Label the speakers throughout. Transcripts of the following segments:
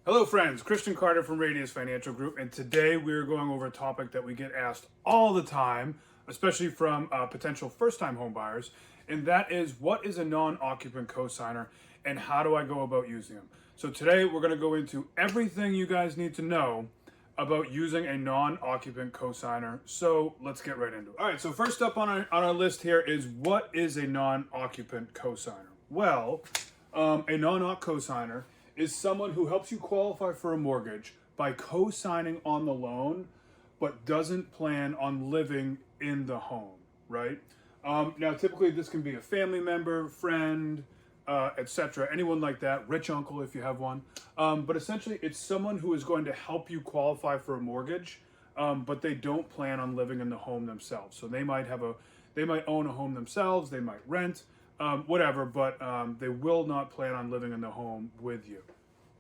Speaker 1: Hello friends, Christian Carter from Radius Financial Group, and today we're going over a topic that we get asked all the time, especially from potential first-time home buyers, and that is what is a non-occupant cosigner and how do I go about using them? So today we're going to go into everything you guys need to know about using a non-occupant cosigner. So let's get right into it. All right, so first up on our list here is what is a non-occupant cosigner? Well, a non-oc cosigner is someone who helps you qualify for a mortgage by co-signing on the loan, but doesn't plan on living in the home, right? Now, typically this can be a family member, friend, etc., anyone like that, rich uncle if you have one. But essentially, it's someone who is going to help you qualify for a mortgage, but they don't plan on living in the home themselves. So they might own a home themselves, they might rent, whatever, but they will not plan on living in the home with you.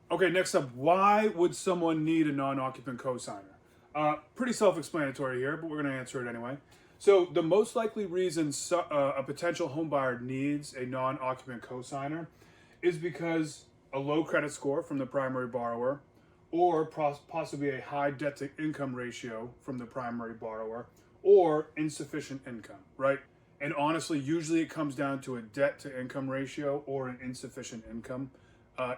Speaker 1: Okay, next up, why would someone need a non-occupant cosigner? Pretty self-explanatory here, but we're going to answer it anyway. So the most likely reason a potential home buyer needs a non-occupant cosigner is because a low credit score from the primary borrower, or possibly a high debt-to-income ratio from the primary borrower, or insufficient income, right? And honestly, usually it comes down to a debt-to-income ratio or an insufficient income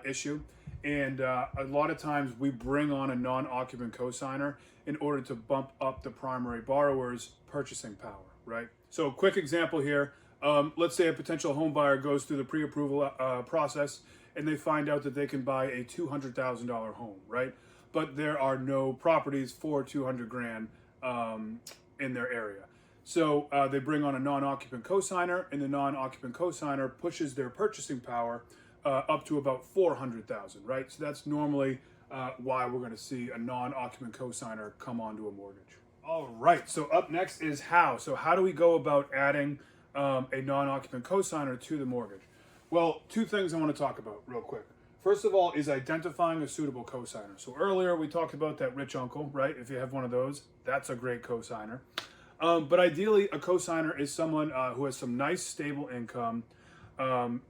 Speaker 1: issue. And a lot of times we bring on a non-occupant cosigner in order to bump up the primary borrower's purchasing power, right? So quick example here. Let's say a potential home buyer goes through the pre-approval process and they find out that they can buy a $200,000 home, right? But there are no properties for 200 grand in their area. So they bring on a non-occupant cosigner, and the non-occupant cosigner pushes their purchasing power up to about 400,000, right? So that's normally why we're going to see a non-occupant cosigner come onto a mortgage. All right, so up next is how. So how do we go about adding a non-occupant cosigner to the mortgage? Well, two things I want to talk about real quick. First of all is identifying a suitable cosigner. So earlier we talked about that rich uncle, right? If you have one of those, that's a great cosigner. But ideally, a cosigner is someone who has some nice stable income,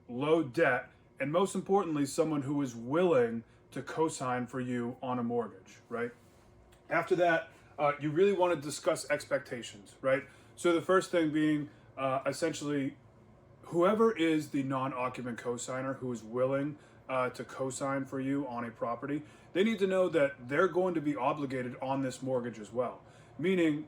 Speaker 1: low debt, and most importantly, someone who is willing to co-sign for you on a mortgage, right? After that, you really want to discuss expectations, right? So the first thing being essentially whoever is the non-occupant cosigner who is willing to co-sign for you on a property, they need to know that they're going to be obligated on this mortgage as well. Meaning,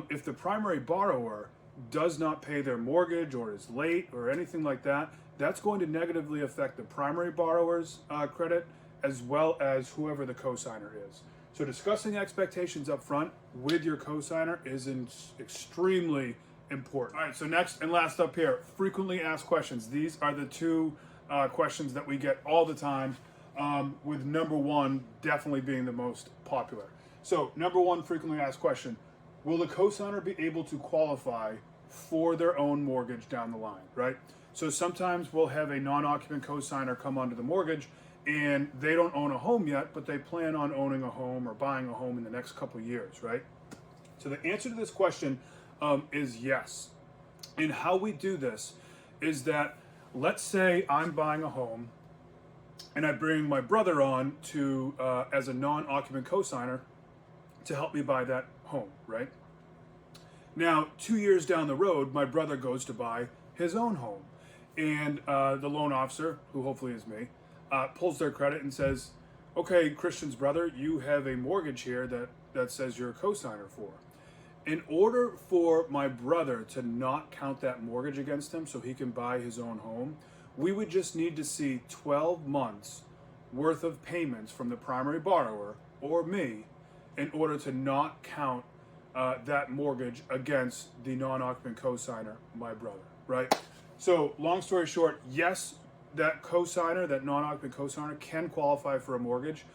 Speaker 1: if the primary borrower does not pay their mortgage or is late or anything like that, that's going to negatively affect the primary borrower's credit as well as whoever the cosigner is. So discussing expectations up front with your cosigner is extremely important. All right, so next and last up here, frequently asked questions. These are the two questions that we get all the time, with number one definitely being the most popular. So number one frequently asked question, will the cosigner be able to qualify for their own mortgage down the line, right? So sometimes we'll have a non-occupant cosigner come onto the mortgage and they don't own a home yet, but they plan on owning a home or buying a home in the next couple of years, right? So the answer to this question is yes. And how we do this is that, let's say I'm buying a home and I bring my brother on to as a non-occupant cosigner to help me buy that home, right? Now, 2 years down the road, my brother goes to buy his own home. And the loan officer, who hopefully is me, pulls their credit and says, okay, Christian's brother, you have a mortgage here that says you're a cosigner for. In order for my brother to not count that mortgage against him so he can buy his own home, we would just need to see 12 months worth of payments from the primary borrower or me in order to not count that mortgage against the non-occupant cosigner, my brother, right? So long story short, yes, that cosigner, that non-occupant cosigner can qualify for a mortgage,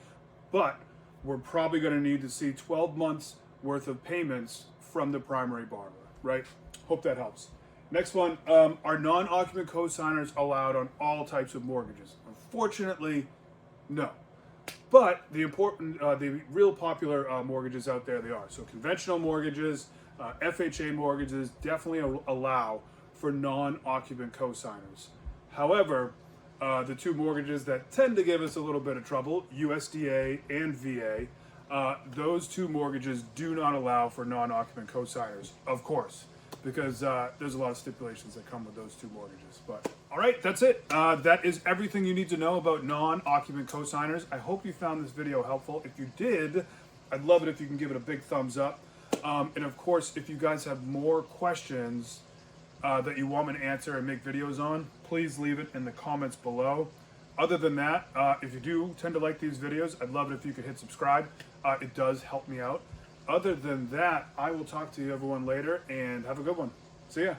Speaker 1: but we're probably going to need to see 12 months worth of payments from the primary borrower, right? Hope that helps. Next one, are non-occupant cosigners allowed on all types of mortgages? Unfortunately, no. But the real popular mortgages out there, they are. So conventional mortgages, FHA mortgages definitely allow for non-occupant cosigners. However, the two mortgages that tend to give us a little bit of trouble, USDA and VA, those two mortgages do not allow for non-occupant co-signers, of course, because there's a lot of stipulations that come with those two mortgages. But all right, that's it. That is everything you need to know about non-occupant co-signers. I hope you found this video helpful. If you did, I'd love it if you can give it a big thumbs up. And of course, if you guys have more questions that you want me to answer and make videos on, please leave it in the comments below. Other than that, if you do tend to like these videos, I'd love it if you could hit subscribe. It does help me out. Other than that, I will talk to you everyone later, and have a good one. See ya.